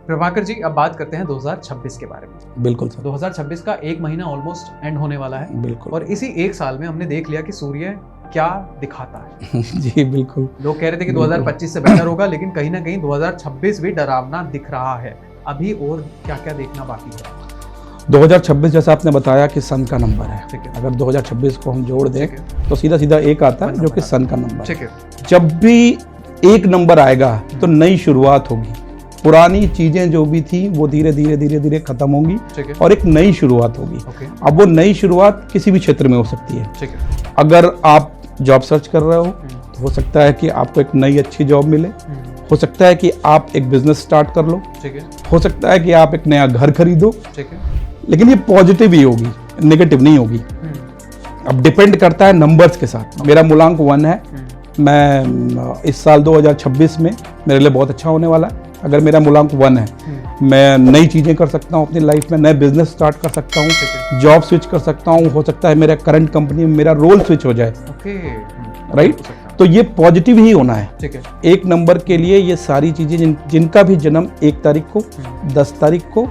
प्रभाकर जी, अब बात करते हैं 2026 के बारे में। बिल्कुल सर। 2026 का एक महीना ऑलमोस्ट एंड होने वाला है। बिल्कुल। और इसी एक साल में हमने देख लिया कि सूर्य क्या दिखाता है। जी बिल्कुल। लोग कह रहे थे कि 2025 से बेहतर होगा, लेकिन कहीं ना कहीं 2026 भी डरावना दिख रहा है। अभी और क्या क्या देखना बाकी है? 2026 जैसा आपने बताया कि सन का नंबर है। ठीक है। अगर 2026 को हम जोड़ दें ठीक है। तो सीधा सीधा एक आता है जो कि सन का नंबर ठीक है। है। जब भी एक नंबर आएगा तो नई शुरुआत होगी। पुरानी चीजें जो भी थी वो धीरे धीरे धीरे धीरे खत्म होंगी ठीक है। और एक नई शुरुआत होगी। ओके। अब वो नई शुरुआत किसी भी क्षेत्र में हो सकती है। ठीक है। अगर आप जॉब सर्च कर रहे हो तो हो सकता है कि आपको एक नई अच्छी जॉब मिले। हो सकता है कि आप एक बिजनेस स्टार्ट कर लो। ठीक है। हो सकता है कि आप एक नया घर खरीदो। ठीक है। लेकिन ये पॉजिटिव ही होगी, नेगेटिव नहीं होगी। अब डिपेंड करता है नंबर्स के साथ। मेरा मूलांक 1 है। मैं इस साल 2026 में मेरे लिए बहुत अच्छा होने वाला है। अगर मेरा मूलांक 1 है, मैं नई चीज़ें कर सकता हूँ अपनी लाइफ में, नए बिजनेस स्टार्ट कर सकता हूँ, जॉब स्विच कर सकता हूँ। हो सकता है मेरा करंट कंपनी में मेरा रोल स्विच हो जाए। राइट। तो ये पॉजिटिव ही होना है। ठीक है। एक नंबर के लिए ये सारी चीज़ें जिनका भी जन्म 1 तारीख को, 10 तारीख को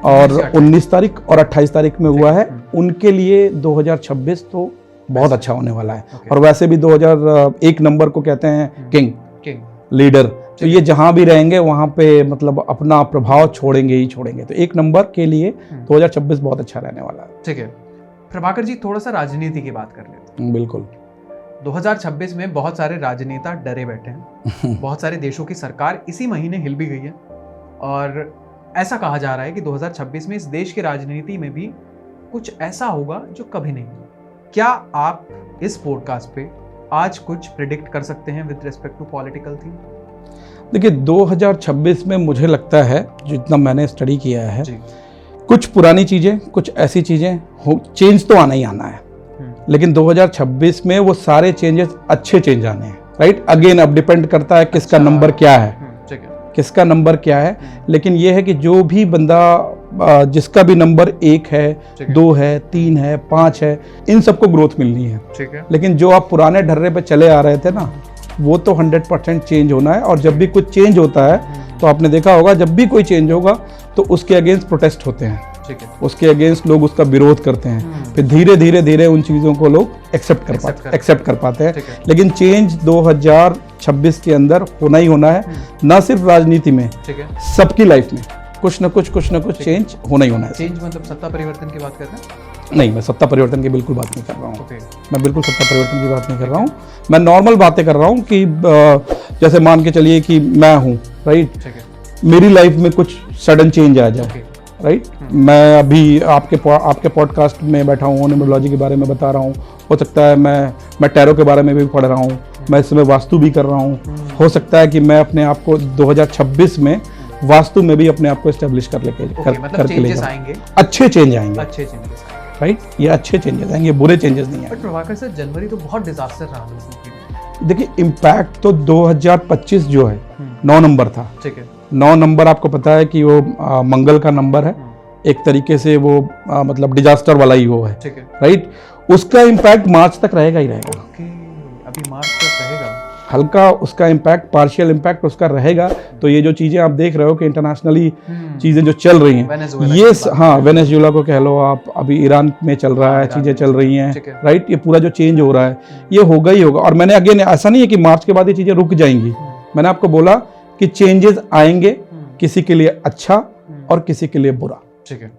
और 19 तारीख और 28 तारीख में हुआ है, उनके लिए 2026 तो बहुत अच्छा होने वाला है। और वैसे भी 2001 नंबर को कहते हैं किंग, लीडर। तो ये जहां भी रहेंगे वहां पे मतलब अपना प्रभाव छोड़ेंगे ही छोड़ेंगे। तो एक नंबर के लिए 2026 बहुत अच्छा रहने वाला है। ठीक है। प्रभाकर जी, थोड़ा सा राजनीति की बात कर लेते हैं। बिल्कुल। 2026 में बहुत सारे राजनेता डरे बैठे हैं। बहुत सारे देशों की सरकार इसी महीने हिल भी गई है और ऐसा कहा जा रहा है कि 2026 में इस देश की राजनीति में भी कुछ ऐसा होगा जो कभी नहीं हुआ। क्या आप इस पॉडकास्ट पे आज कुछ प्रिडिक्ट कर सकते हैं with respect to political theme? देखिए 2026 में मुझे लगता है, जितना मैंने स्टडी किया है, जी। कुछ पुरानी चीज़ें, कुछ ऐसी चीज़ें हो, चेंज तो आना ही आना है। लेकिन 2026 में वो सारे चेंजेस अच्छे चेंज आने हैं। राइट। अगेन अब डिपेंड करता है किसका नंबर क्या है, किसका नंबर क्या है। लेकिन ये है कि जो भी बंदा जिसका भी नंबर 1 है, 2 है, 3 है, 5 है, इन सबको ग्रोथ मिलनी है। ठीक है। लेकिन जो आप पुराने ढर्रे पे चले आ रहे थे ना, वो तो 100% चेंज होना है। और जब भी कुछ चेंज होता है तो आपने देखा होगा, जब भी कोई चेंज होगा तो उसके अगेंस्ट प्रोटेस्ट होते हैं। ठीक है। उसके अगेंस्ट लोग उसका विरोध करते हैं। फिर धीरे धीरे धीरे उन चीज़ों को लोग एक्सेप्ट कर पाते हैं। लेकिन चेंज 2026 के अंदर होना ही होना है। ना सिर्फ राजनीति में, सबकी लाइफ में कुछ ना कुछ चेंज होना ही होना है। चेंज मतलब सत्ता परिवर्तन की बात कर रहे हैं? नहीं, मैं सत्ता परिवर्तन की बिल्कुल बात नहीं कर रहा हूँ। मैं बिल्कुल सत्ता परिवर्तन की बात नहीं कर रहा हूँ। मैं नॉर्मल बातें कर रहा हूँ कि जैसे मान के चलिए कि मैं हूँ, राइट, मेरी लाइफ में कुछ सडन चेंज आ जाए। राइट। मैं अभी आपके पॉडकास्ट में बैठा हूँ, न्यूमरोलॉजी के बारे में बता रहा हूँ। हो सकता है मैं टैरो के बारे में भी पढ़ रहा हूँ, मैं इस समय वास्तु भी कर रहा हूँ। हो सकता है कि मैं अपने आप को 2026 में वास्तु में भी अपने आप को एस्टेब्लिश करके ले जाऊँ। अच्छे चेंज आएंगे। राइट। ये अच्छे चेंजेस आएंगे, बुरे चेंजेस नहीं आएंगे। प्रभाकर सर, जनवरी तो बहुत डिजास्टर रहा। देखिए इम्पैक्ट तो 2025 जो है 9 नंबर था। ठीक है। 9 नंबर आपको पता है कि वो मंगल का नंबर है। एक तरीके से वो मतलब डिजास्टर वाला ही वो है। ठीक है। राइट। उसका इम्पैक्ट मार्च तक रहेगा ही रहेगा। अभी मार्च तक रहेगा। हल्का उसका इम्पैक्ट, पार्शियल इम्पैक्ट उसका रहेगा। तो ये जो चीज़ें आप देख रहे हो कि इंटरनेशनली चीज़ें जो चल रही हैं, ये हाँ, वेनेजुएला को कह लो आप, अभी ईरान में चल रहा है, चीज़ें चल रही हैं। राइट। ये पूरा जो चेंज हो रहा है ये होगा ही होगा। और मैंने अगेन ऐसा नहीं है कि मार्च के बाद ये चीज़ें रुक जाएंगी। मैंने आपको बोला कि चेंजेस आएंगे, किसी के लिए अच्छा और किसी के लिए बुरा। ठीक है।